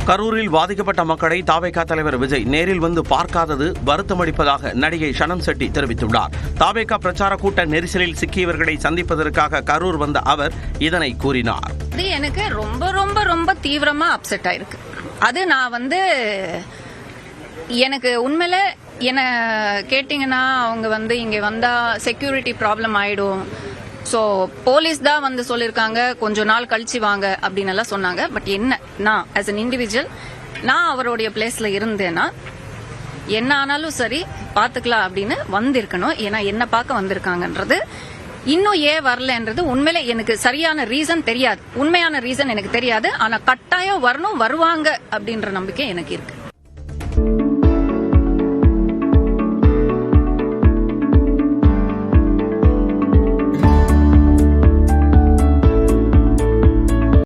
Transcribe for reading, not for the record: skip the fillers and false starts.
கரூரில் பாதிக்கப்பட்ட மக்களை தாவேகா தலைவர் விஜய் நேரில் வந்து பார்க்காதது வருத்தமளிப்பதாக நடிகை ஷனம் செட்டி தெரிவித்துள்ளார். தாவேகா பிரச்சார கூட்ட நெரிசலில் சிக்கியவர்களை சந்திப்பதற்காக கரூர் வந்த அவர் இதனை கூறினார். எனக்கு ரொம்ப ரொம்ப ரொம்ப தீவிரமா அப்செட் ஆயிருக்கு. அது நான் எனக்கு உண்மையில என்ன கேட்டீங்கன்னா அவங்க இங்க வந்தா செக்யூரிட்டி ப்ராப்ளம் ஆயிடும், ஸோ போலீஸ் தான் சொல்லியிருக்காங்க கொஞ்ச நாள் கழிச்சு வாங்க அப்படின்னு எல்லாம் சொன்னாங்க. பட் என்ன நான் ஆஸ் அன் இண்டிவிஜுவல் நான் அவருடைய பிளேஸ்ல இருந்தேன்னா என்ன ஆனாலும் சரி பாத்துக்கலாம் அப்படின்னு வந்திருக்கணும். ஏன்னா என்ன பார்க்க வந்திருக்காங்கன்றது இன்னும் ஏன் வரலன்றது உண்மையில எனக்கு சரியான ரீசன் தெரியாது, உண்மையான ரீசன் எனக்கு தெரியாது. ஆனா கட்டாயம் வரணும், வருவாங்க அப்படின்ற நம்பிக்கை எனக்கு இருக்கு.